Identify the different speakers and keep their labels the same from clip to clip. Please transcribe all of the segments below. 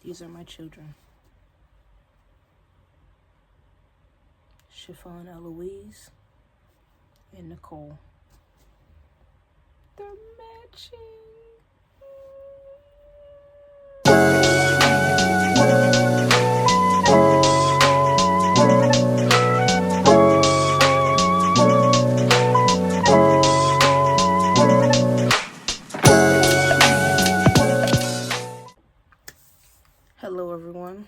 Speaker 1: These are my children. Chiffon Eloise and Nicole. They're matching. Hello everyone.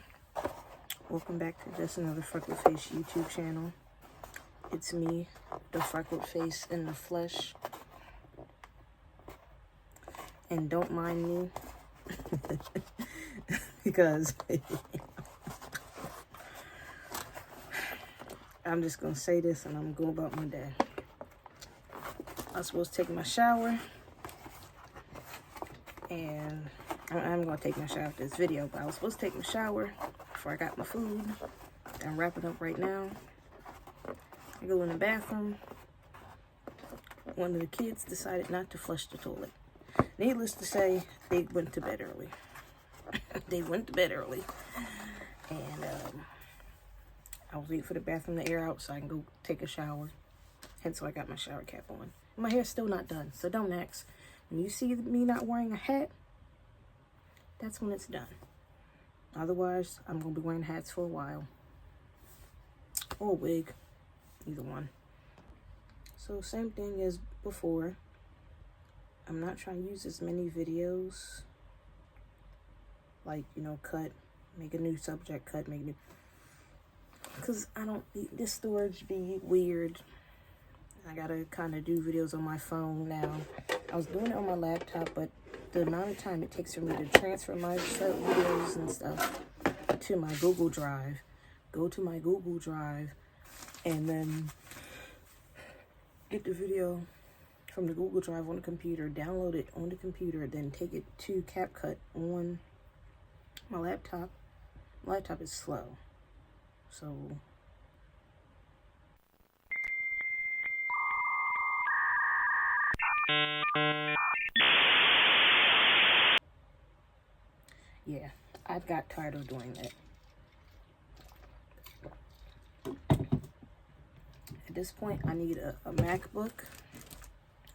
Speaker 1: Welcome back to just another Freckled Face YouTube channel. It's me, the Freckled Face in the flesh. And don't mind me because I'm just gonna say this and I'm going about my day. I was supposed to take my shower, and I'm gonna take my shower after this video, but I was supposed to take my shower before I got my food. I'm wrapping up right now. I go in the bathroom. One of the kids decided not to flush the toilet. Needless to say, they went to bed early. They went to bed early. And I was waiting for the bathroom to air out so I can go take a shower. Hence why I got my shower cap on. My hair's still not done, so don't ask. When you see me not wearing a hat, that's when it's done. Otherwise, I'm going to be wearing hats for a while. Or a wig. Either one. So same thing as before. I'm not trying to use as many videos. Like, you know, cut. Make a new subject, cut, make a new... Because I don't... This storage be weird. I gotta kind of do videos on my phone now. I was doing it on my laptop, but the amount of time it takes for me to transfer my videos and stuff to my Google Drive, go to my Google Drive, and then get the video from the Google Drive on the computer, download it on the computer, then take it to CapCut on my laptop. My laptop is slow, so yeah, I've got tired of doing that. At this point, I need a MacBook,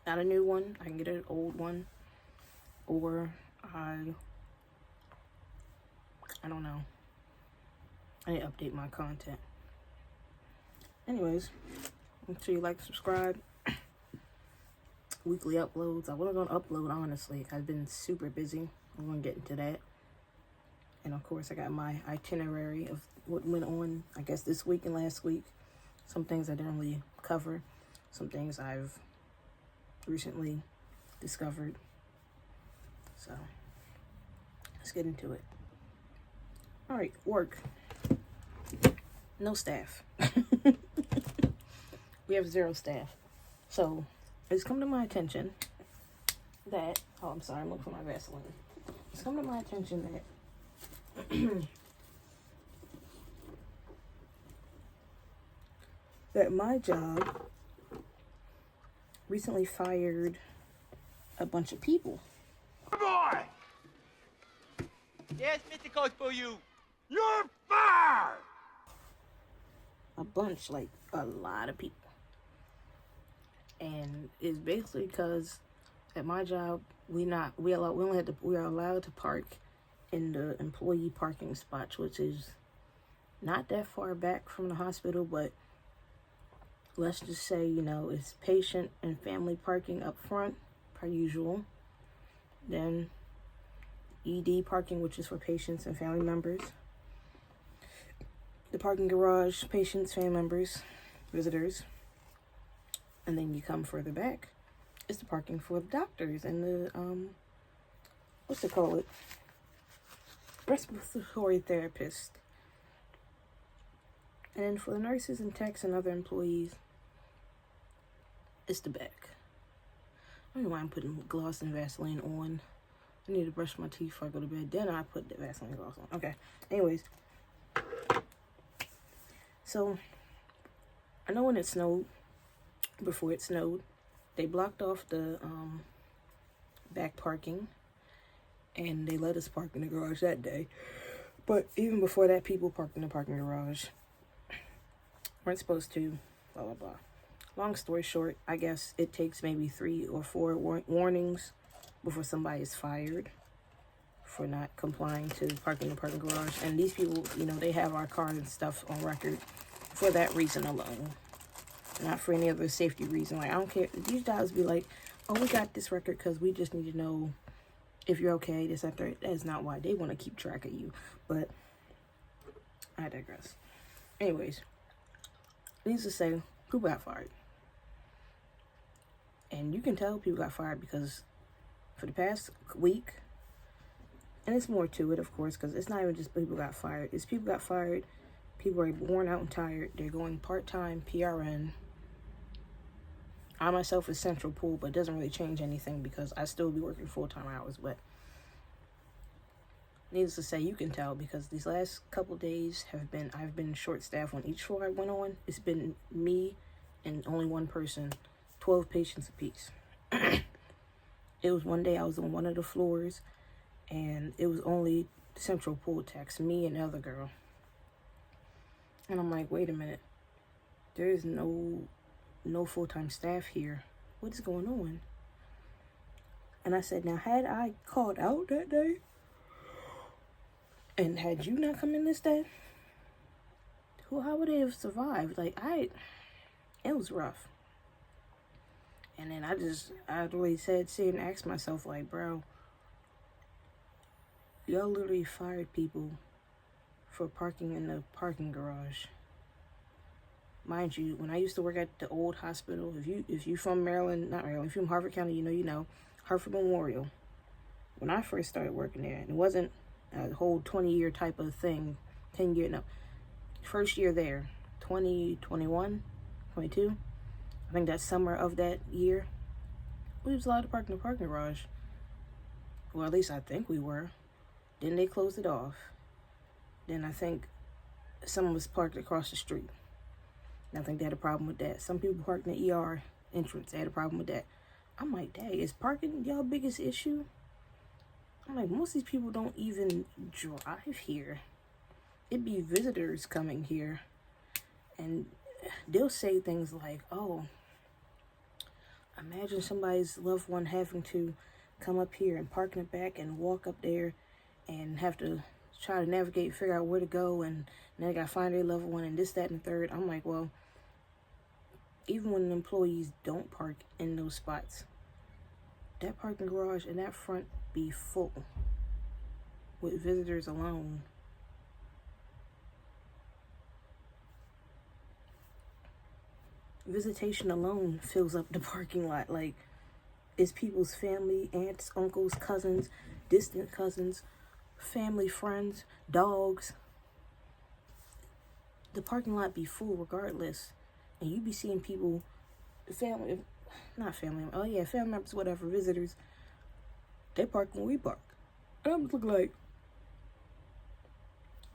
Speaker 1: not a new one. I can get an old one, or I don't know. I need to update my content. Anyways, make sure you like, subscribe. Weekly uploads. I wasn't gonna upload, honestly. I've been super busy. I'm gonna get into that. And of course, I got my itinerary of what went on, I guess, this week and last week. Some things I didn't really cover. Some things I've recently discovered. So, let's get into it. All right, work. No staff. We have 0 staff. So, it's come to my attention that... Oh, I'm sorry, I'm looking for my Vaseline. It's come to my attention that that my job recently fired a bunch of people.
Speaker 2: Boy! Yes, Mr. Coach for you. You're fired!
Speaker 1: A bunch, like a lot of people. And it's basically because at my job we are allowed to park in the employee parking spots, which is not that far back from the hospital, but let's just say, you know, it's patient and family parking up front, per usual. Then ED parking, which is for patients and family members. The parking garage, patients, family members, visitors. And then you come further back, it's the parking for the doctors and the, what's it called? Respiratory therapist. And then for the nurses and techs and other employees, it's the back. I don't know why I'm putting gloss and Vaseline on. I need to brush my teeth before I go to bed. Then I put the Vaseline gloss on. Okay. Anyways. So, I know when it snowed, before it snowed, they blocked off the back parking. And they let us park in the garage that day. But even before that, people parked in the parking garage. Weren't supposed to, blah, blah, blah. Long story short, I guess it takes maybe 3 or 4 warnings before somebody is fired for not complying to parking in the parking garage. And these people, you know, they have our car and stuff on record for that reason alone. Not for any other safety reason. Like, I don't care. These guys be like, oh, we got this record because we just need to know if you're okay, this, that, that. That's not why. They want to keep track of you. But I digress. Anyways, needless to say, people got fired. And you can tell people got fired because for the past week, and it's more to it, of course, because it's not even just people got fired. It's people got fired, people are worn out and tired. They're going part-time PRN. I myself is Central Pool, but it doesn't really change anything because I still be working full-time hours. But needless to say, you can tell because these last couple days I've been short-staffed on each floor I went on. It's been me and only one person, 12 patients apiece. It was one day I was on one of the floors and it was only Central Pool techs, me and the other girl. And I'm like, wait a minute. There is no full-time staff here. What is going on? And I said, now had I called out that day and had you not come in this day, how would they have survived? Like, it was rough. And then I really said and asked myself, like, bro, y'all literally fired people for parking in the parking garage. Mind you, when I used to work at the old hospital, if you from Maryland, not Maryland, if you're from Harford County, you know, Harford Memorial. When I first started working there, and it wasn't a whole 20-year type of thing, 10-year, no. First year there, 2021, 22. I think that summer of that year, we was allowed to park in the parking garage. Well, at least I think we were. Then they closed it off. Then I think someone was parked across the street. And I think they had a problem with that. Some people parked in the ER entrance. They had a problem with that. I'm like, dang, is parking y'all biggest issue? I'm like, most of these people don't even drive here. It'd be visitors coming here. And they'll say things like, oh, imagine somebody's loved one having to come up here and park in the back and walk up there and have to try to navigate, figure out where to go, and then they got to find their loved one and this, that, and the third. I'm like, well, even when employees don't park in those spots, that parking garage in that front be full with visitors alone. Visitation alone fills up the parking lot. Like, it's people's family, aunts, uncles, cousins, distant cousins, family, friends, dogs. The parking lot be full regardless. And you be seeing people, family members, whatever, visitors, they park when we park. And I'm looking like,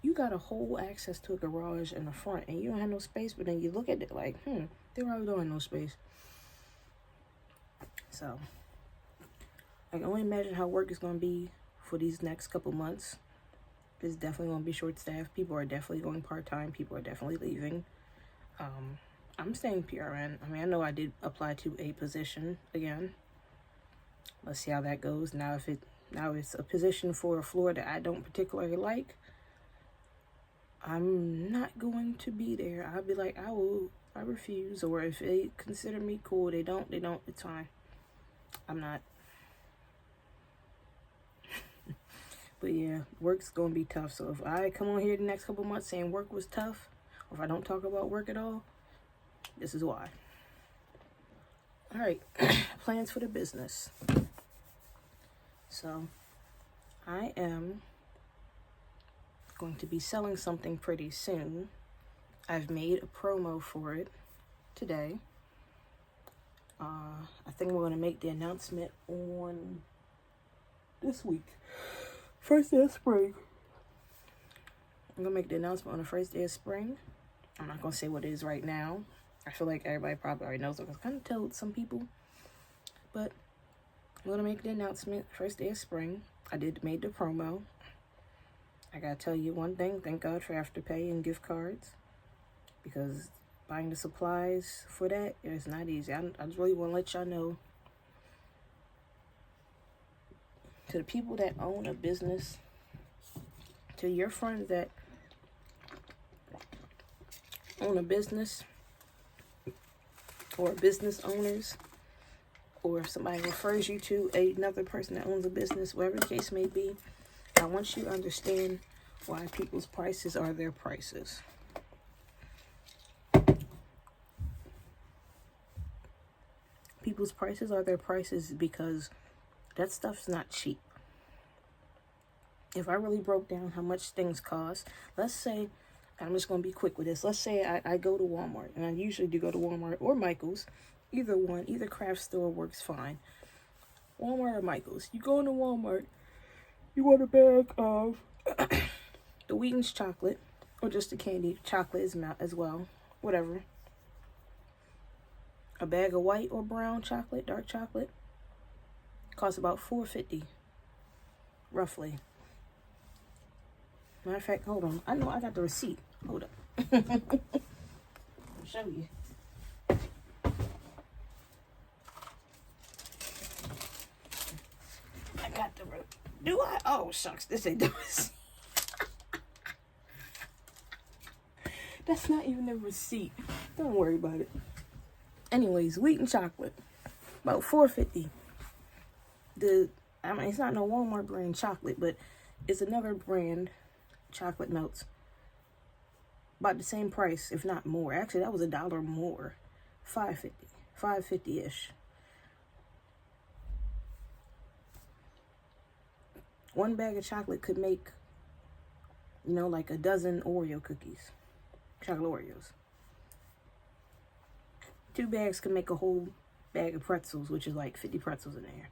Speaker 1: you got a whole access to a garage in the front and you don't have no space, but then you look at it like, they really don't have no space. So, I can only imagine how work is going to be for these next couple months. It's definitely going to be short-staffed. People are definitely going part-time. People are definitely leaving. I'm staying PRN. I mean, I know I did apply to a position again. Let's see how that goes. Now it's a position for a floor that I don't particularly like, I'm not going to be there. I'll be like, I refuse. Or if they consider me cool, they don't, it's fine. I'm not. But yeah, work's gonna be tough. So if I come on here the next couple months saying work was tough, or if I don't talk about work at all, this is why. All right, plans for the business. So I am going to be selling something pretty soon. I've made a promo for it today. I think we're going to make the announcement on this week. First day of spring. I'm going to make the announcement on the first day of spring. I'm not going to say what it is right now. I feel like everybody probably already knows. I can kind of tell some people. But I'm going to make the announcement first day of spring. I made the promo. I gotta tell you one thing, thank God for Afterpay and gift cards, because buying the supplies for that is not easy. I just really want to let y'all know, to the people that own a business, to your friends that own a business, or business owners, or if somebody refers you to another person that owns a business, whatever the case may be, I want you to understand why people's prices are their prices. People's prices are their prices because that stuff's not cheap. If I really broke down how much things cost, let's say, I'm just going to be quick with this. Let's say I go to Walmart, and I usually do go to Walmart or Michael's. Either one, either craft store works fine. Walmart or Michael's. You go into Walmart, you want a bag of the Wheaton's chocolate, or just the candy chocolate as well, whatever. A bag of white or brown chocolate, dark chocolate, costs about $4.50, roughly. Matter of fact, hold on. I know I got the receipt. Hold up. I'll show you. I got the receipt. Do I? Oh, shucks. This ain't the receipt. That's not even the receipt. Don't worry about it. Anyways, Wheaton chocolate. About $4.50. It's not no Walmart brand chocolate, but it's another brand chocolate melts. About the same price, if not more. Actually, that was $1 more. $5.50. $5.50-ish. One bag of chocolate could make, like a dozen Oreo cookies. Chocolate Oreos. 2 bags could make a whole bag of pretzels, which is like 50 pretzels in there.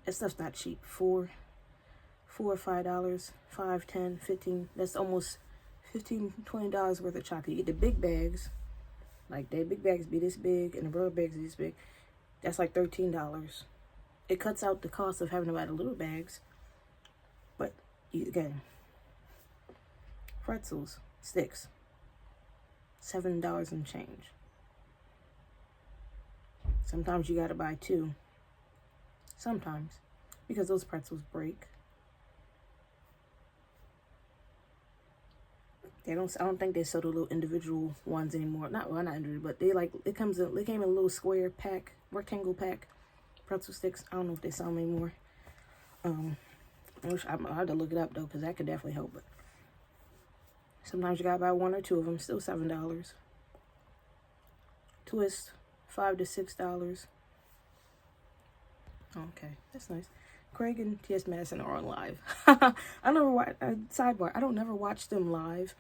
Speaker 1: That stuff's not cheap. $4 or $5, $5, $10, $15. That's almost $15, $20 worth of chocolate. You get the big bags, like the big bags be this big, and the rubber bags are this big. That's like $13. It cuts out the cost of having to buy the little bags. But again, pretzels, sticks, $7 and change. Sometimes you gotta buy 2. Sometimes, because those pretzels break. I don't think they sell the little individual ones anymore. Not individual, but they came in a little square pack, rectangle pack, pretzel sticks. I don't know if they sell them anymore. I'll have to look it up though, because that could definitely help. But sometimes you gotta buy 1 or 2 of them, still $7. Twist, $5 to $6. Okay, that's nice. Craig and T.S. Madison are on live. I never watch. Sidebar: I don't never watch them live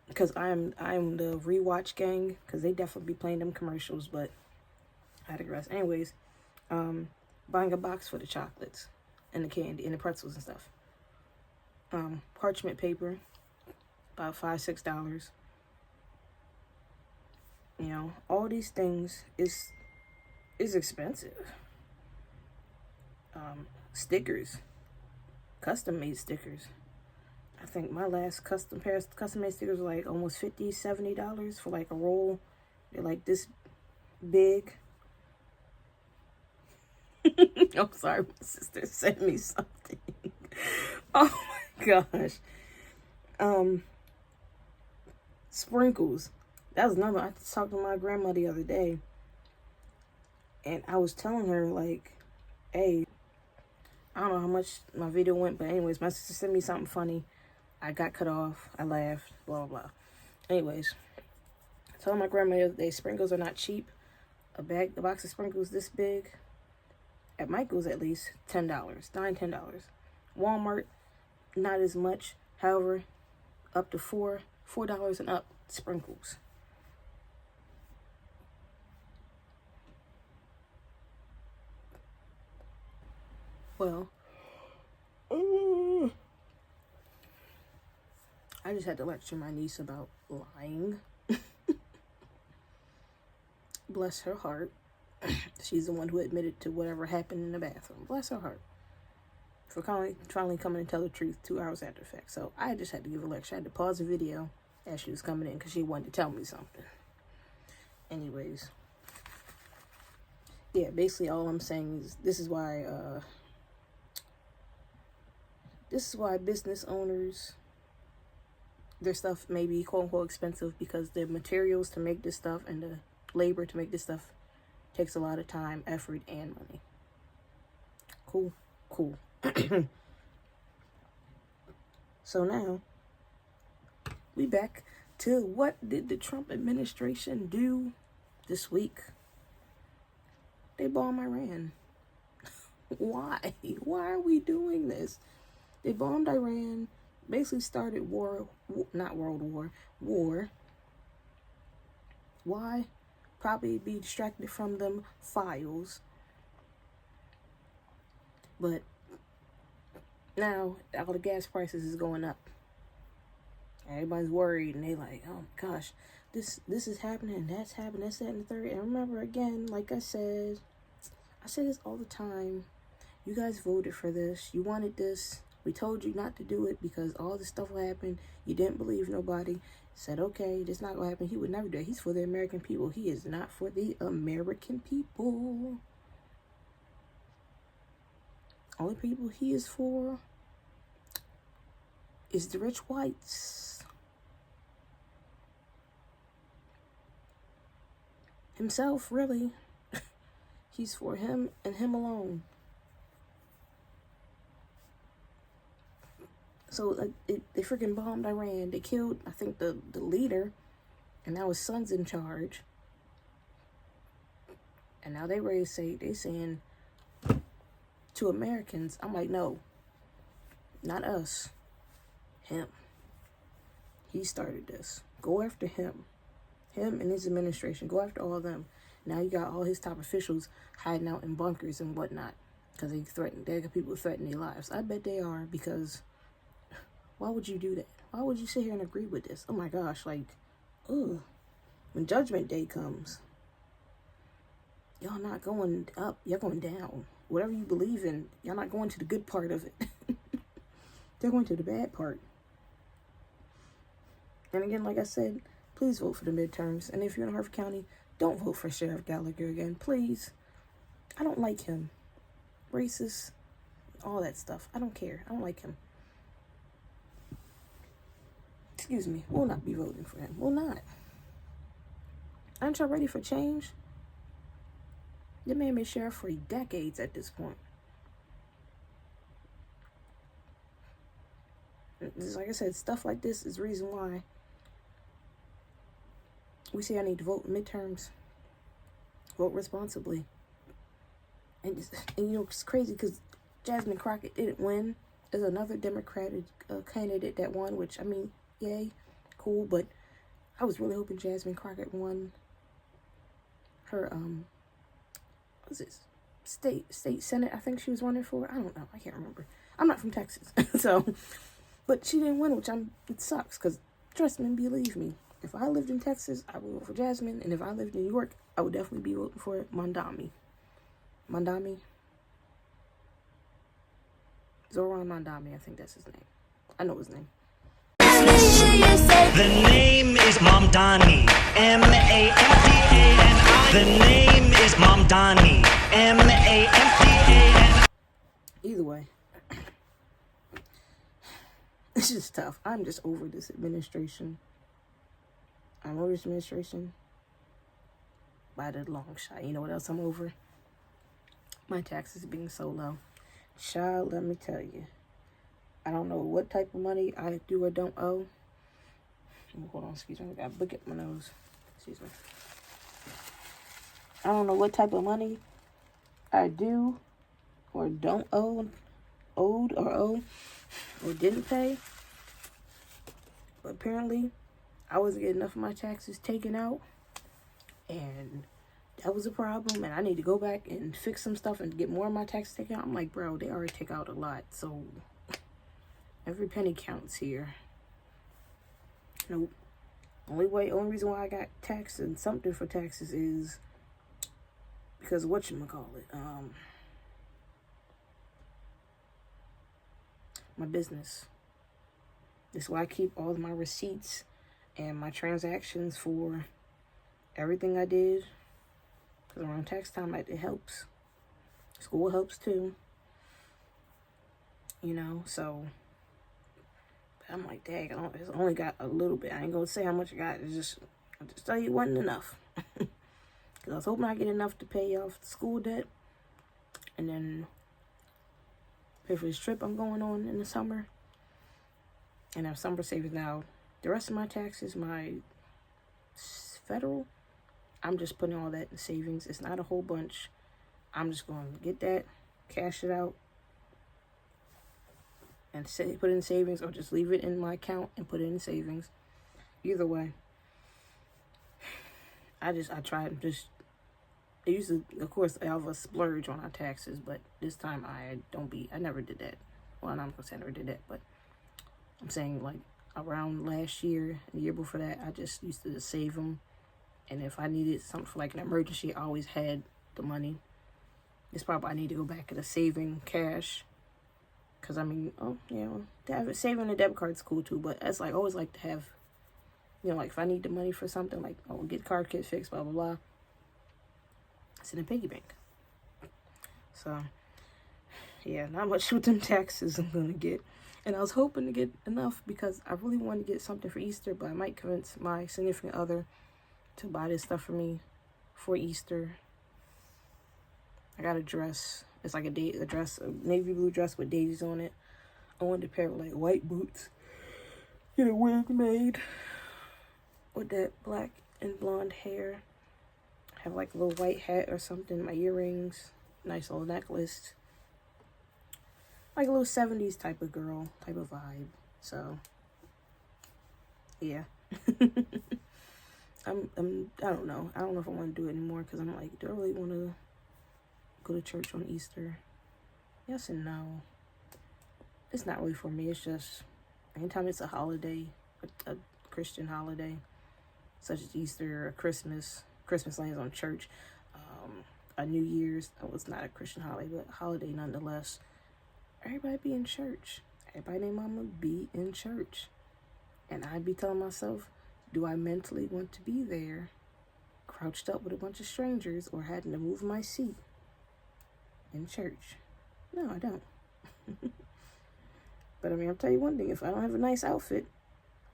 Speaker 1: because I'm the rewatch gang, because they definitely be playing them commercials. But I digress. Anyways, buying a box for the chocolates and the candy and the pretzels and stuff. Parchment paper, about $5, $6. All these things is expensive. Stickers, custom made stickers. I think my last custom made stickers were like almost $50, $70 for like a roll. They're like this big. I'm sorry, my sister sent me something. Oh my gosh. Sprinkles. That was another. I talked to my grandma the other day, and I was telling her, like, hey, I don't know how much my video went, but anyways, my sister sent me something funny. I got cut off. I laughed. Blah, blah, blah. Anyways, I told my grandma the other day, sprinkles are not cheap. A box of sprinkles this big, at Michael's at least, $10. $9, $10. Walmart, not as much. However, up to $4 and up, sprinkles. Well, I just had to lecture my niece about lying. Bless her heart. She's the one who admitted to whatever happened in the bathroom. Bless her heart. for finally coming and tell the truth 2 hours after the fact. So I just had to give a lecture. I had to pause the video as she was coming in because she wanted to tell me something. Anyways, yeah, basically all I'm saying is this is why business owners, their stuff may be quote unquote expensive because the materials to make this stuff and the labor to make this stuff takes a lot of time, effort, and money. Cool. So now we back to what did the Trump administration do this week? They bombed Iran. Why? Why are we doing this? They bombed Iran, basically started war. Why? Probably be distracted from them files. But now all the gas prices is going up. Everybody's worried and they like, oh my gosh, this is happening, that's happening, that's that and the third. And remember again, like I say this all the time. You guys voted for this. You wanted this. We told you not to do it because all this stuff will happen. You didn't believe nobody. Said, okay, this not gonna happen. He would never do it. He's for the American people. He is not for the American people. Only people he is for is the rich whites. Himself, really. He's for him and him alone. So they freaking bombed Iran. They killed, I think, the leader, and now his son's in charge. And now they saying to Americans, I'm like, no, not us, him. He started this. Go after him. Him and his administration. Go after all of them. Now you got all his top officials hiding out in bunkers and whatnot because they got people threatening their lives. I bet they are, because why would you do that? Why would you sit here and agree with this? Oh my gosh, like, ugh. When Judgment Day comes, y'all not going up, you're going down. Whatever you believe in, y'all not going to the good part of it. They're going to the bad part. And again, like I said, please vote for the midterms. And if you're in Harford County, don't vote for Sheriff Gallagher again, please. I don't like him. Racist, all that stuff. I don't care. I don't like him. Excuse me. We'll not be voting for him. We'll not. Aren't y'all ready for change? The man been sheriff for decades at this point. Just like I said, stuff like this is the reason why we say I need to vote midterms. Vote responsibly. And you know, it's crazy because Jasmine Crockett didn't win. There's another Democratic candidate that won, which, I mean, yay, cool. But I was really hoping Jasmine Crockett won her, what's this? State Senate, I think she was running for. I don't know. I can't remember. I'm not from Texas. So, but she didn't win, which it sucks because, trust me, believe me, if I lived in Texas, I would vote for Jasmine. And if I lived in New York, I would definitely be voting for Mamdani. Zoran Mamdani, I think that's his name. I know his name.
Speaker 3: The name is Mamdani. M-A-M-D-A-N-I. The name is Mamdani. M-A-M-D-A-N-I.
Speaker 1: Either way, it's just tough. I'm just over this administration. I'm over this administration by the long shot. You know what else I'm over? My taxes being so low. Child, let me tell you. I don't know what type of money I do or don't owe. Hold on, excuse me. I got a book at my nose. Excuse me. I don't know what type of money I do or don't owe, owed or owe, or didn't pay. But apparently, I wasn't getting enough of my taxes taken out. And that was a problem. And I need to go back and fix some stuff and get more of my taxes taken out. I'm like, bro, they already take out a lot. So every penny counts here. Nope. Only reason why I got taxed and something for taxes is because whatchamacallit, my business. This is why I keep all of my receipts and my transactions for everything I did. Because around tax time, it helps. School helps too. You know, so I'm like, dang, it's only got a little bit. I ain't gonna say how much I got. I'll just tell you it wasn't enough. Because I was hoping I get enough to pay off the school debt and then pay for this trip I'm going on in the summer and have summer savings. Now, the rest of my taxes, my federal, I'm just putting all that in savings. It's not a whole bunch. I'm just going to get that, cash it out, and put it in savings, or just leave it in my account and put it in savings. Either way, I try to just, I used to, of course, I have a splurge on our taxes, but this time I never did that. Well, I'm not going to say I never did that, but I'm saying like around last year, the year before that, I just used to just save them. And if I needed something for like an emergency, I always had the money. It's probably I need to go back to saving cash. Because I mean, saving a debit card's cool too, but that's like, always like to have, you know, like if I need the money for something, like, oh, get card kit fixed, blah, blah, blah. It's in a piggy bank. So, yeah, not much with them taxes I'm going to get. And I was hoping to get enough because I really wanted to get something for Easter, but I might convince my significant other to buy this stuff for me for Easter. I got a dress. It's like a dress, a navy blue dress with daisies on it. I wanted to pair with like white boots. Get a wig made with that black and blonde hair. Have like a little white hat or something. My earrings. Nice little necklace. Like a little 70s type of girl, type of vibe. So, yeah. I don't know. I don't know if I want to do it anymore because I'm like, do I really want to go to church on Easter? Yes and no. It's not really for me. It's just anytime it's a holiday, a Christian holiday, such as Easter or Christmas. Christmas lands on church. A New Year's. Oh, it's not a Christian holiday, but holiday nonetheless. Everybody be in church. Everybody named Mama be in church. And I'd be telling myself, do I mentally want to be there, crouched up with a bunch of strangers, or having to move my seat in church? No, I don't. But I mean, I'll tell you one thing: if I don't have a nice outfit,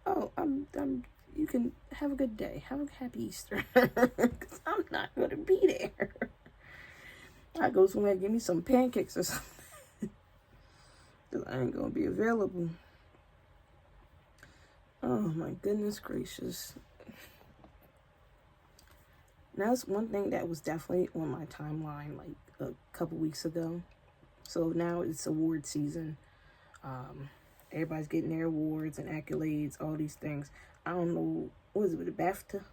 Speaker 1: you can have a good day, have a happy Easter, because I'm not going to be there. I go somewhere, give me some pancakes or something, because I ain't going to be available. Oh my goodness gracious. That's one thing that was definitely on my timeline like a couple weeks ago. So now it's award season. Everybody's getting their awards and accolades, all these things. I don't know, what is it, the BAFTA?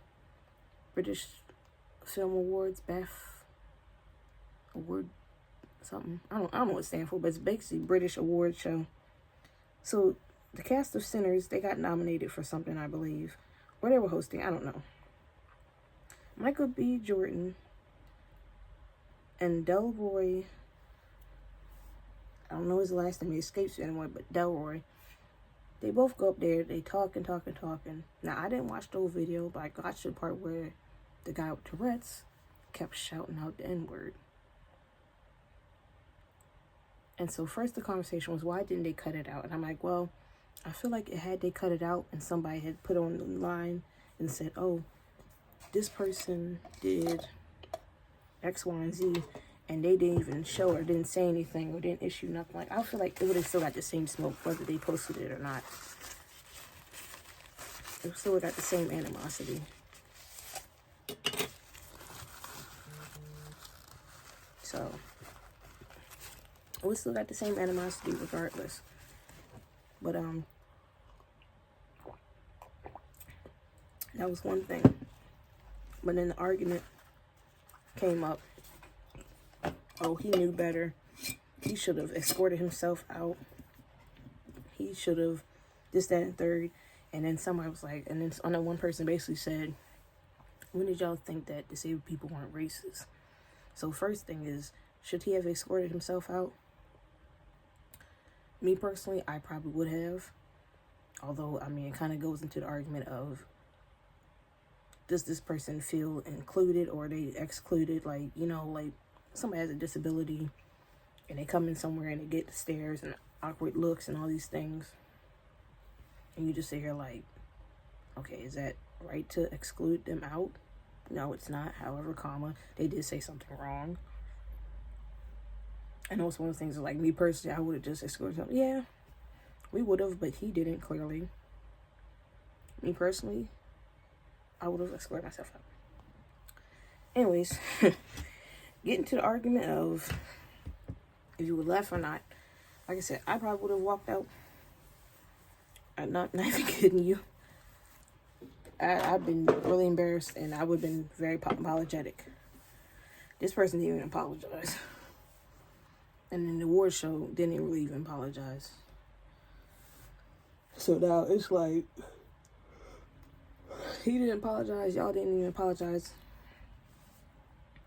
Speaker 1: British Film Awards, Award something. I don't know what it stands for, but it's basically British award show. So the cast of Sinners, they got nominated for something, I believe. Or they were hosting, I don't know. Michael B. Jordan and Delroy, I don't know his last name, it escapes me anymore, but Delroy, they both go up there, they talking. Now, I didn't watch the whole video, but I watched the part where the guy with Tourette's kept shouting out the N-word. And so first the conversation was, why didn't they cut it out? And I'm like, well, I feel like had they cut it out and somebody had put on the line and said, oh, this person did X, Y, and Z, and they didn't even show or didn't say anything or didn't issue nothing. Like, I feel like it would have still got the same smoke whether they posted it or not. It still got the same animosity. So, we still got the same animosity regardless. But, that was one thing. But then the argument came up. Oh, he knew better. He should have escorted himself out. He should have this, that, and third. And then somebody was like, and then I know one person basically said, when did y'all think that disabled people weren't racist? So first thing is, should he have escorted himself out? Me personally, I probably would have. Although, I mean, it kind of goes into the argument of, does this person feel included or are they excluded? Like, you know, like somebody has a disability and they come in somewhere and they get the stares and awkward looks and all these things. And you just sit here like, okay, is that right to exclude them out? No, it's not. However, they did say something wrong. I know it's one of the things that, like, me personally, I would have just excluded him. Yeah, we would have, but he didn't, clearly. Me personally, I would have excluded myself out. Anyways, getting to the argument of if you would laugh or not. Like I said, I probably would have walked out. I'm not even kidding you. I've been really embarrassed, and I would have been very apologetic. This person didn't even apologize. And then the award show didn't really even apologize. So now it's like, he didn't apologize, y'all didn't even apologize.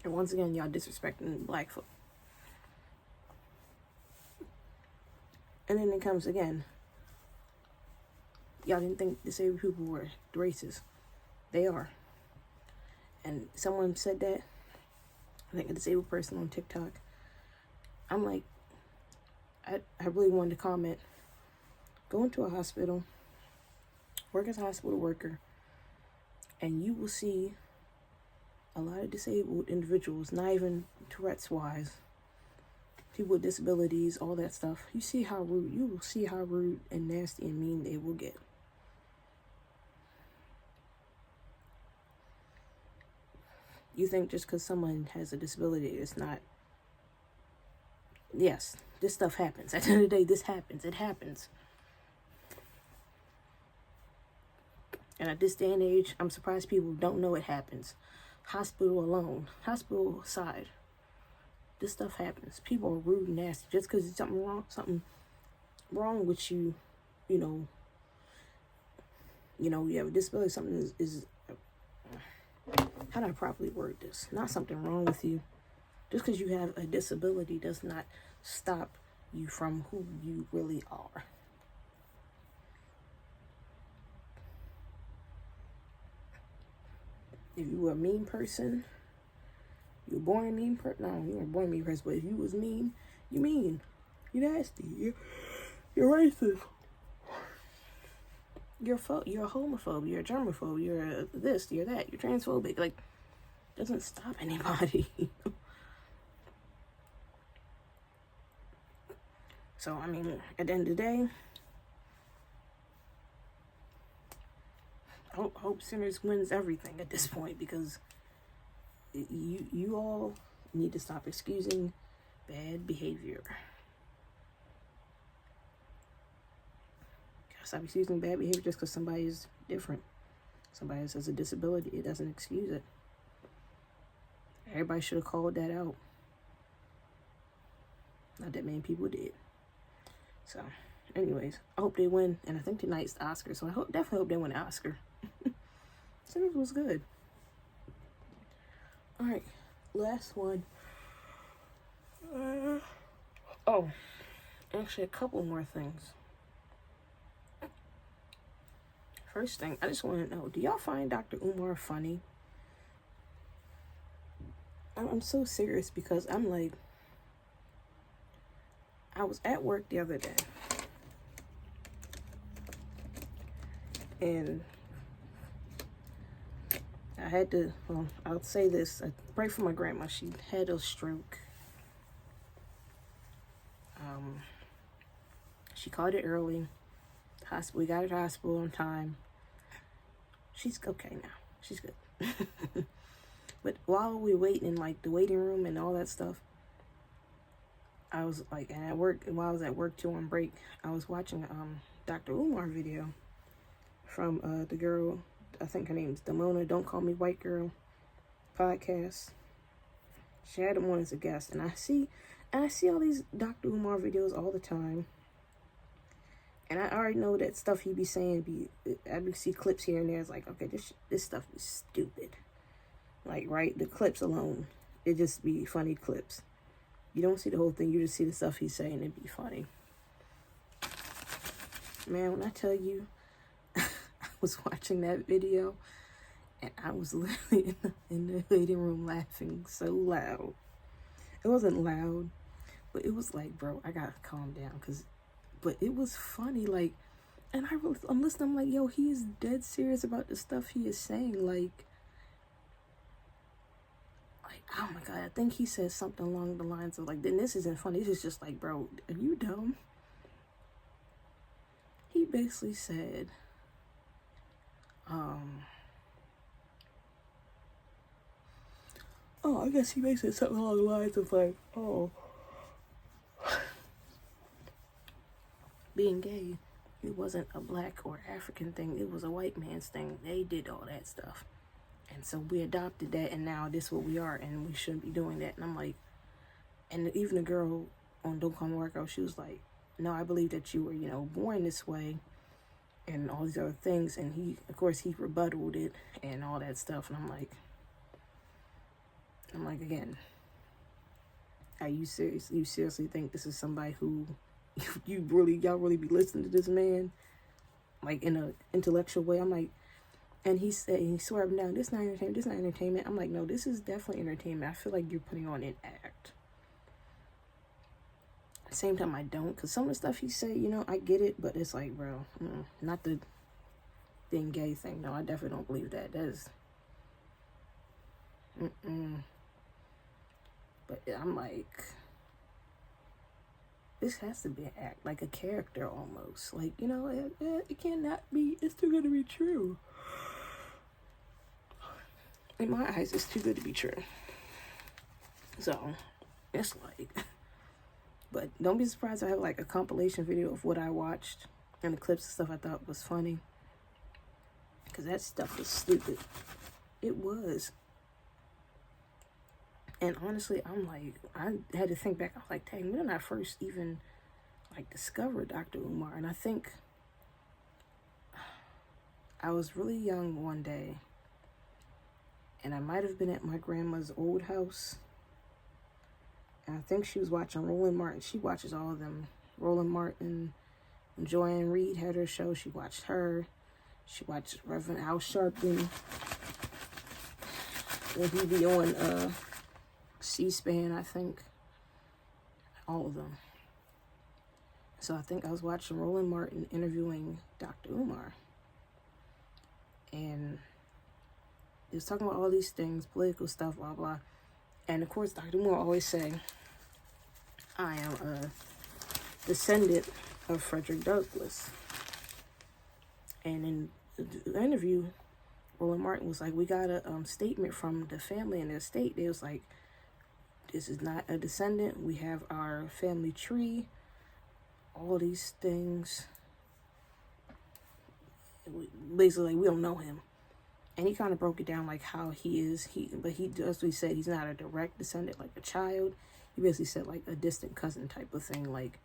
Speaker 1: And once again, y'all disrespecting black folk. And then it comes again. Y'all didn't think disabled people were racist. They are. And someone said that, I think a disabled person on TikTok. I'm like, I really wanted to comment. Go into a hospital, work as a hospital worker, and you will see a lot of disabled individuals, not even Tourette's-wise, people with disabilities, all that stuff. You will see how rude and nasty and mean they will get. You think just because someone has a disability, it's not. Yes, this stuff happens. At the end of the day, this happens. It happens. And at this day and age, I'm surprised people don't know it happens. Hospital alone, hospital side, this stuff happens. People are rude and nasty just because it's something wrong with you. You know, you have a disability. Something is how do I properly word this? Not something wrong with you. Just because you have a disability does not stop you from who you really are. If you were a mean person, you were born a mean person. No, you weren't born a mean person, but if you was mean, you mean. You're nasty. You're racist. You're a homophobe. You're a germaphobe. You're a this. You're that. You're transphobic. Like, doesn't stop anybody. So, I mean, at the end of the day, Hope Sinners wins everything at this point, because you all need to stop excusing bad behavior. Stop excusing bad behavior just because somebody is different. Somebody else has a disability. It doesn't excuse it. Everybody should have called that out. Not that many people did. So, anyways, I hope they win. And I think tonight's the Oscar. So I definitely hope they win the Oscar. Sinners was good. Alright, last one. Actually a couple more things. First thing, I just want to know, do y'all find Dr. Umar funny? I'm so serious, because I'm like, I was at work the other day, and I had to, I'll say this, I pray for my grandma. She had a stroke. She caught it early. We got her to the hospital on time. She's okay now. She's good. But while we were waiting in, like, the waiting room and all that stuff, I was, like, and at work, while I was at work too on break, I was watching Dr. Umar video from the girl, I think her name's Damona, Don't Call Me White Girl podcast. She had him on as a guest, and I see all these Dr. Umar videos all the time. And I already know that stuff he be saying, I see clips here and there. It's like, okay, this stuff is stupid. Like, right, the clips alone, it just be funny clips. You don't see the whole thing, you just see the stuff he's saying, it'd be funny. Man, when I tell you, I was watching that video and I was literally in the waiting room laughing so loud. It wasn't loud, but it was like, bro, I gotta calm down, but it was funny, like, and I'm listening, I'm like, yo, he is dead serious about the stuff he is saying, like, oh my God, I think he said something along the lines of, like, then this isn't funny, this is just like, bro, are you dumb? He basically said, I guess he basically said something along the lines of, like, being gay, it wasn't a black or African thing, it was a white man's thing. They did all that stuff. And so we adopted that, and now this is what we are, and we shouldn't be doing that. And I'm like, and even the girl on Don't Call Me White Girl, she was like, no, I believe that you were, born this way, and all these other things. And he, of course, he rebutted it and all that stuff. And I'm like, again, are you serious? You seriously think this is somebody who y'all really be listening to this man, like, in a intellectual way? I'm like, and he said, he swore up and down, this not entertainment. I'm like, no, this is definitely entertainment. I feel like you're putting on an act. At the same time, I don't, because some of the stuff he said, I get it, but it's like, bro, not the being gay thing. No, I definitely don't believe that. That is, But I'm like, this has to be an act, like a character almost. Like, it cannot be, it's too good to be true. In my eyes, it's too good to be true. So, it's like, but don't be surprised I have like a compilation video of what I watched and the clips and stuff I thought was funny. Because that stuff was stupid. It was. And honestly, I'm like, I had to think back. I was like, dang, when did I first even like discover Dr. Umar? And I think I was really young one day. And I might have been at my grandma's old house. And I think she was watching Roland Martin. She watches all of them. Roland Martin, and Joanne Reed had her show. She watched her. She watched Reverend Al Sharpton. When he'd be on C-SPAN, I think. All of them. So I think I was watching Roland Martin interviewing Dr. Umar. And he was talking about all these things, political stuff, blah, blah. And of course, Dr. Umar always say, I am a descendant of Frederick Douglass. And in the interview, Roland Martin was like, we got a statement from the family and their estate. They was like, this is not a descendant. We have our family tree, all these things. Basically, like, we don't know him. And he kind of broke it down like how he is. But he does what he said. He's not a direct descendant like a child. He basically said like a distant cousin type of thing. Like,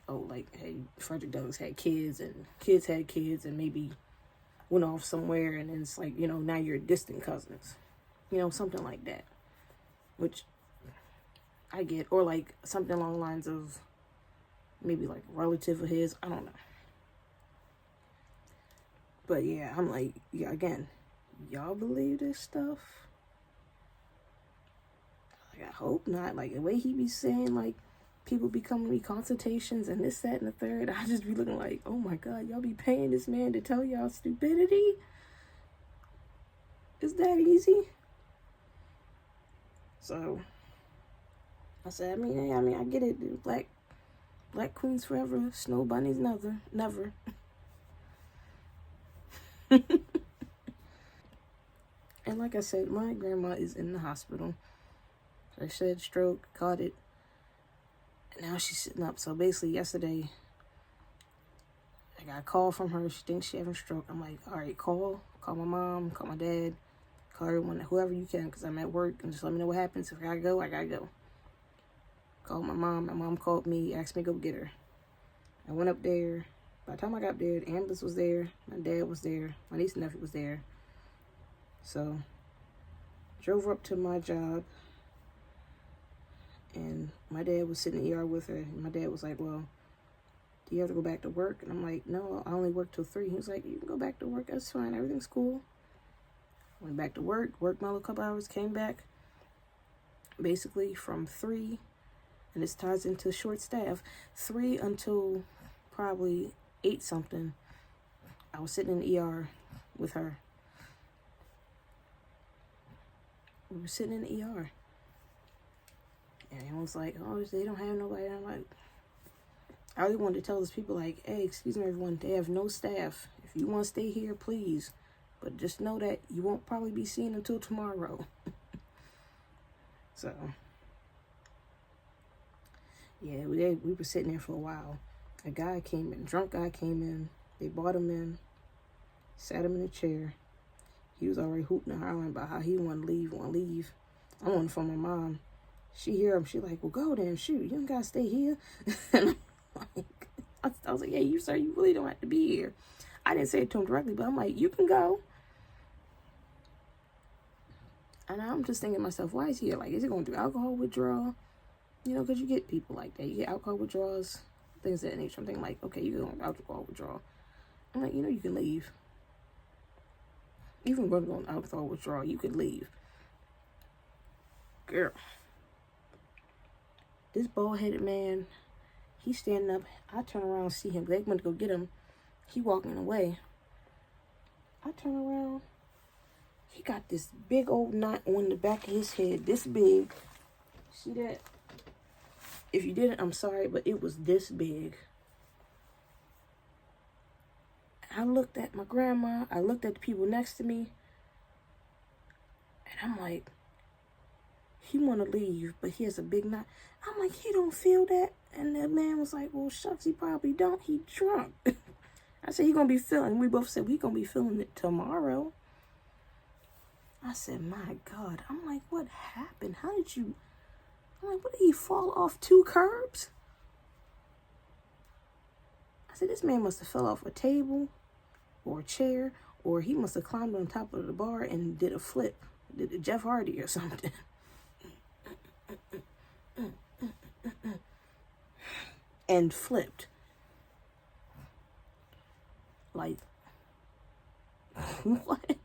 Speaker 1: oh, like, hey, Frederick Douglass had kids and kids had kids and maybe went off somewhere. And then it's like, now you're distant cousins. Something like that. Which I get. Or like something along the lines of maybe like a relative of his. I don't know. But yeah, I'm like, yeah, again, y'all believe this stuff? Like, I hope not. Like, the way he be saying, like, people be coming to me consultations and this, that, and the third, I just be looking like, oh my God, y'all be paying this man to tell y'all stupidity? Is that easy? So, I said, I mean, I get it. Black queens forever, snow bunnies never. And like I said, my grandma is in the hospital. They said stroke, caught it, and now she's sitting up. So basically yesterday, I got a call from her. She thinks she's having a stroke. I'm like, all right, call my mom, call my dad, call everyone, whoever you can, because I'm at work, and just let me know what happens. If I gotta go, I gotta go. Called my mom called me, asked me to go get her. I went up there. By the time I got up there, the ambulance was there, my dad was there, my niece and nephew was there. So, drove her up to my job, and my dad was sitting in the ER with her, and my dad was like, well, do you have to go back to work? And I'm like, no, I only work till 3. He was like, you can go back to work. That's fine. Everything's cool. Went back to work, worked my little couple hours, came back basically from 3, and this ties into short staff, 3 until probably 8 something. I was sitting in the ER with her. We were sitting in the ER. And everyone's like, oh, they don't have nobody. And I'm like, I really wanted to tell those people, like, hey, excuse me, everyone, they have no staff. If you want to stay here, please. But just know that you won't probably be seen until tomorrow. So, yeah, we were sitting there for a while. A guy came in, drunk guy came in. They brought him in, sat him in a chair. He was already hooting and hollering about how he want to leave. I wanted for my mom. She hear him, she like, well, go then, shoot, you don't gotta stay here. And I'm like, I was like, yeah, you, sir, you really don't have to be here. I didn't say it to him directly, but I'm like, you can go. And I'm just thinking to myself, why is he here? Like, is he going to do alcohol withdrawal? You know, because you get people like that. You get alcohol withdrawals, things of that nature. I'm thinking like, okay, you go on alcohol withdrawal. I'm like, you know, you can leave. Even going on alcohol withdrawal, you could leave. Girl. This bald-headed man, he's standing up. I turn around and see him. They went to go get him. He walking away. I turn around. He got this big old knot on the back of his head. This big. See that? If you didn't, I'm sorry, but it was this big. I looked at my grandma. I looked at the people next to me. And I'm like, he want to leave, but he has a big knot. I'm like, he don't feel that? And the man was like, well, shucks, he probably don't. He drunk. I said, he going to be feeling. We both said, we going to be feeling it tomorrow. I said, my God. I'm like, what happened? How did you... I'm like, what, did he fall off 2 curbs? I said, this man must have fell off a table or a chair, or he must have climbed on top of the bar and did a flip. Did a Jeff Hardy or something. And flipped. Like, what?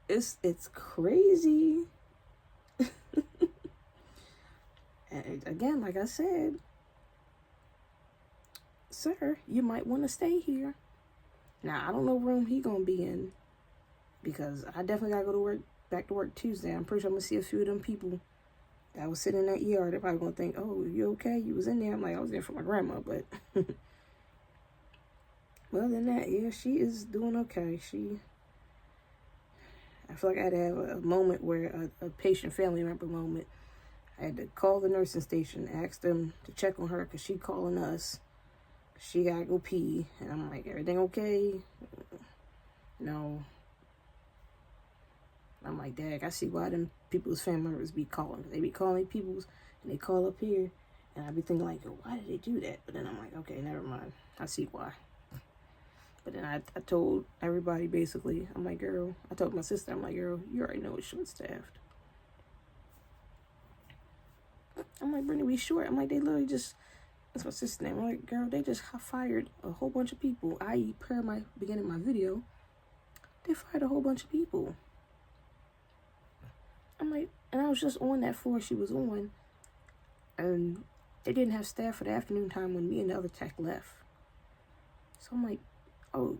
Speaker 1: It's crazy. And again, like I said, sir, you might want to stay here. Now, I don't know what room he gonna be in, because I definitely gotta go to work, back to work Tuesday. I'm pretty sure I'm gonna see a few of them people that was sitting in that ER. They're probably gonna think, oh, you okay? You was in there. I'm like, I was there for my grandma, but well, than that, yeah, she is doing okay. I feel like I had to have a moment where a patient family member moment. I had to call the nursing station, ask them to check on her because she calling us. She gotta go pee. And I'm like, everything okay? No. I'm like, Dad, I see why them people's family members be calling. They be calling people's and they call up here. And I be thinking like, why did they do that? But then I'm like, okay, never mind. I see why. But then I told everybody basically, I'm like, girl, I told my sister, I'm like, girl, you already know it's short-staffed. I'm like, Brittany, we short. I'm like, they literally just, that's my sister's name. I'm like, girl, they just fired a whole bunch of people. I.e., per my beginning of my video, they fired a whole bunch of people. I'm like, and I was just on that floor she was on, and they didn't have staff for the afternoon time when me and the other tech left. So I'm like, oh,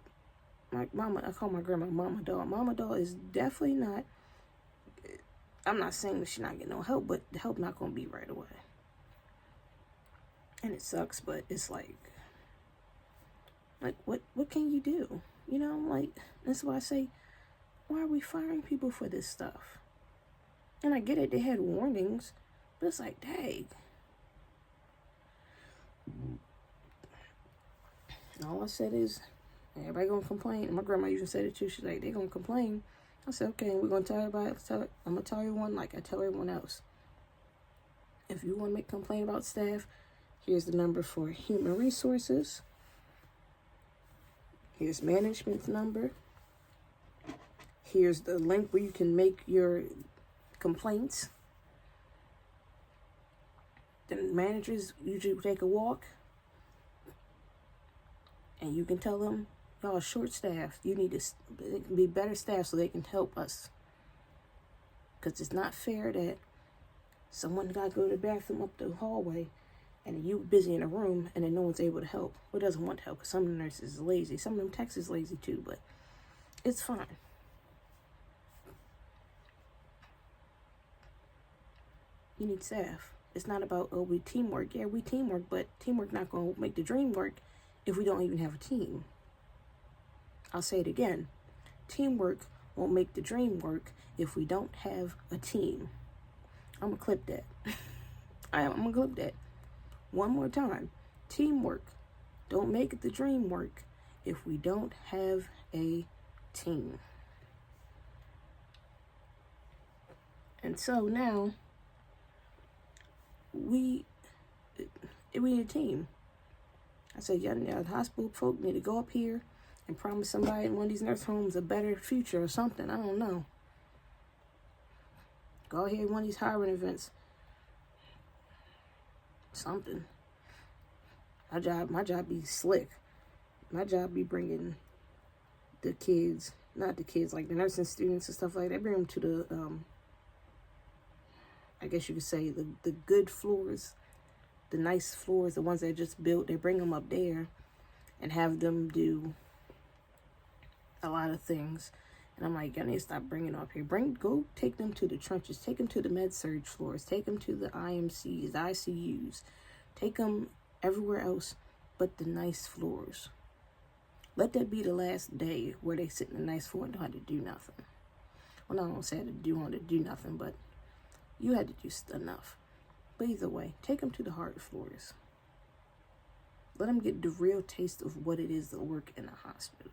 Speaker 1: my mama, I call my grandma Mama Doll. Mama Doll is definitely not, I'm not saying that she's not getting no help, but the help not going to be right away. And it sucks, but it's like what can you do? You know, like, that's why I say, why are we firing people for this stuff? And I get it, they had warnings, but it's like, dang. And all I said is, everybody gonna complain. And my grandma even said it too. She's like, they gonna complain. I said, okay, we're gonna tell everybody. I'm gonna tell everyone like I tell everyone else. If you want to make a complaint about staff, here's the number for human resources. Here's management's number. Here's the link where you can make your complaints. Then when managers usually take a walk, and you can tell them, y'all are short staffed. You need to be better staffed so they can help us. Because it's not fair that someone got to go to the bathroom up the hallway and you busy in a room and then no one's able to help. Or doesn't want help, because some of the nurses is lazy. Some of them techs is lazy too, but it's fine. You need staff. It's not about, oh, we teamwork. Yeah, we teamwork, but teamwork not going to make the dream work if we don't even have a team. I'll say it again. Teamwork won't make the dream work if we don't have a team. I'm going to clip that. I'm going to clip that. One more time. Teamwork don't make the dream work if we don't have a team. And so now, we need a team. I said, y'all, the hospital folk need to go up here and promise somebody in one of these nurse homes a better future or something. I don't know. Go ahead, one of these hiring events. Something. My job be slick. My job be bringing the kids, not the kids, like the nursing students and stuff like that. Bring them to the, I guess you could say the good floors, the nice floors, the ones that just built. They bring them up there and have them do a lot of things. And I'm like, I need to stop bringing them up here. Go take them to the trenches. Take them to the med-surg floors. Take them to the IMCs, the ICUs. Take them everywhere else but the nice floors. Let that be the last day where they sit in the nice floor and don't have to do nothing. Well, I don't say I want to do nothing, but you had to do enough. But either way, take them to the hard floors. Let them get the real taste of what it is to work in a hospital.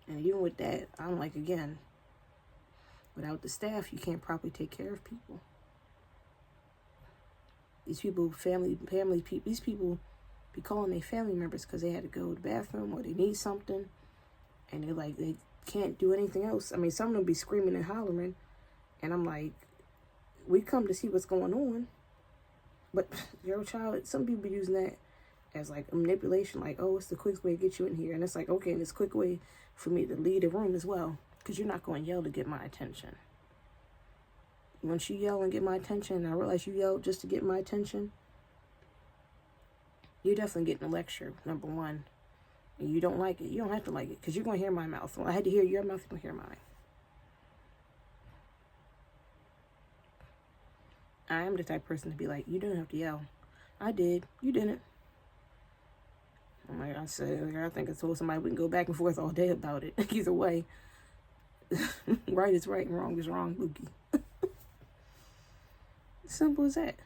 Speaker 1: And even with that, I'm like, again, without the staff, you can't properly take care of people. These people, family people, these people be calling their family members because they had to go to the bathroom or they need something. And they're like, they can't do anything else. I mean, some of them be screaming and hollering. And I'm like, we come to see what's going on. But your child, some people be using that as like a manipulation. Like, oh, it's the quickest way to get you in here. And it's like, okay, and it's a quick way for me to leave the room as well. Because you're not going to yell to get my attention. Once you yell and get my attention, and I realize you yelled just to get my attention, you're definitely getting a lecture, number one. And you don't like it. You don't have to like it, because you're going to hear my mouth. When I had to hear your mouth, you're going to hear mine. I am the type of person to be like, you don't have to yell. I did. You didn't. Like I said, I think I told somebody we can go back and forth all day about it. Either way. Right is right and wrong is wrong, Lukey. Simple as that.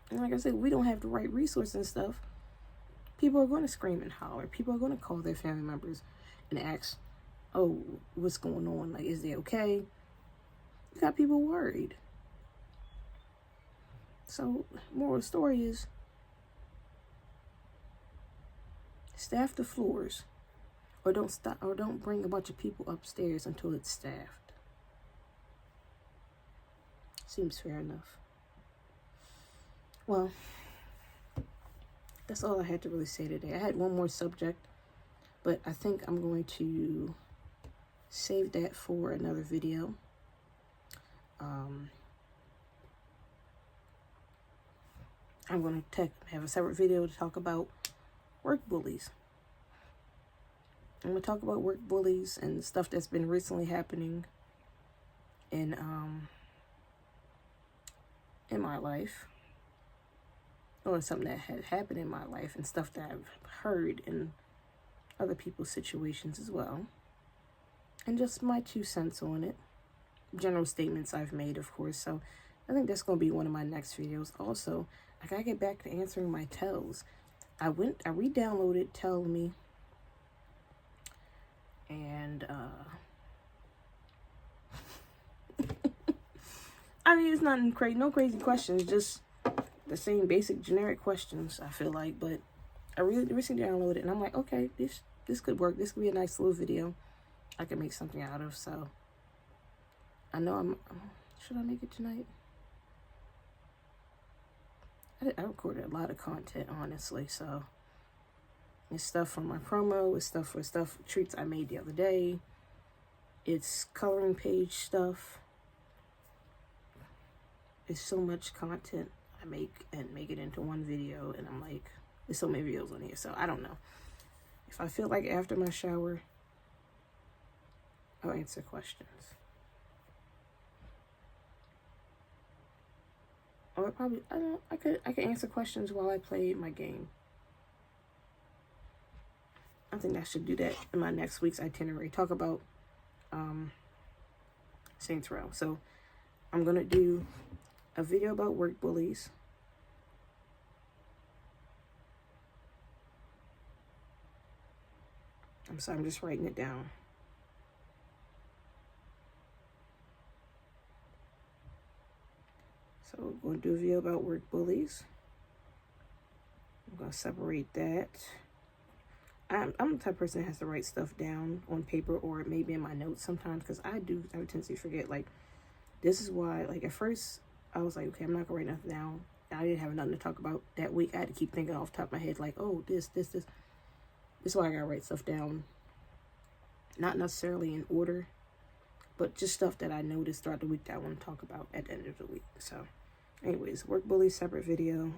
Speaker 1: And like I said, we don't have the right resources and stuff. People are going to scream and holler. People are going to call their family members and ask, oh, what's going on? Like, is they okay? You got people worried. So, moral of the story is, staff the floors, or don't bring a bunch of people upstairs until it's staffed. Seems fair enough. Well, that's all I had to really say today. I had one more subject, but I think I'm going to save that for another video. I'm going to have a separate video to talk about work bullies. I'm going to talk about work bullies and stuff that's been recently happening in my life, or something that had happened in my life, and stuff that I've heard in other people's situations as well, and just my 2 cents on it. General statements I've made, of course. So I think that's going to be one of my next videos. Also, I gotta get back to answering my tells. I re-downloaded Tell Me, and I mean, it's not no crazy questions, just the same basic generic questions, I feel like. But I recently downloaded it, and I'm like, okay, this could work. This could be a nice little video I could make something out of. So I know should I make it tonight? I recorded a lot of content, honestly, so it's stuff from my promo, it's stuff for treats I made the other day, it's coloring page stuff. It's so much content I make and make it into one video, and I'm like, there's so many videos on here, so I don't know. If I feel like after my shower, I'll answer questions. Or probably, I could answer questions while I play my game. I think I should do that in my next week's itinerary. Talk about Saints Row. So I'm gonna do a video about work bullies. I'm sorry, I'm just writing it down. So we're going to do a video about work bullies. I'm going to separate that. I'm the type of person that has to write stuff down on paper or maybe in my notes sometimes, because I have a tendency to forget. Like, this is why, like, at first I was like, okay, I'm not going to write nothing down. I didn't have nothing to talk about that week. I had to keep thinking off the top of my head, like, oh, this. This is why I got to write stuff down. Not necessarily in order, but just stuff that I noticed throughout the week that I want to talk about at the end of the week. So, anyways, work bully, separate video.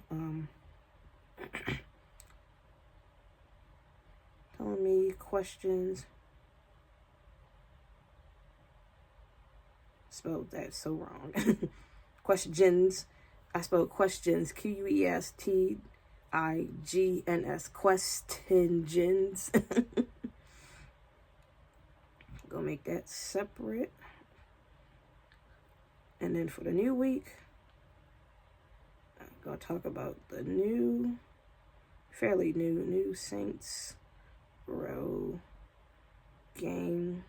Speaker 1: Telling me questions. Spelled that so wrong. Questions. I spelled questions. Questions. Questions. Gonna make that separate. And then for the new week, I'm gonna talk about the fairly new Saints Row game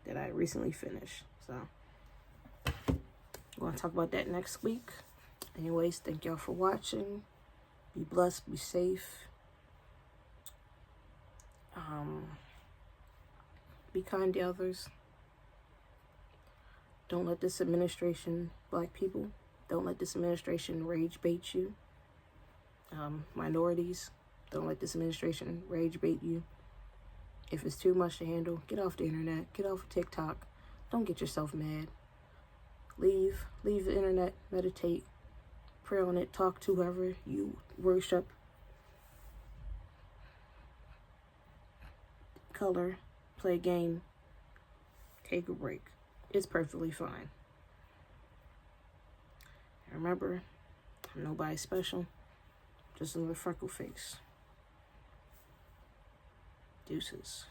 Speaker 1: that I recently finished. So I'm gonna talk about that next week. Anyways, thank y'all for watching. Be blessed, be safe. Be kind to others. Don't let this administration, black people, don't let this administration rage bait you. Minorities, don't let this administration rage bait you. If it's too much to handle, get off the internet, get off of TikTok. Don't get yourself mad. Leave the internet, meditate, pray on it, talk to whoever you worship. Color, play a game, take a break. It's perfectly fine. And remember, I'm nobody special, just another freckle face. Deuces.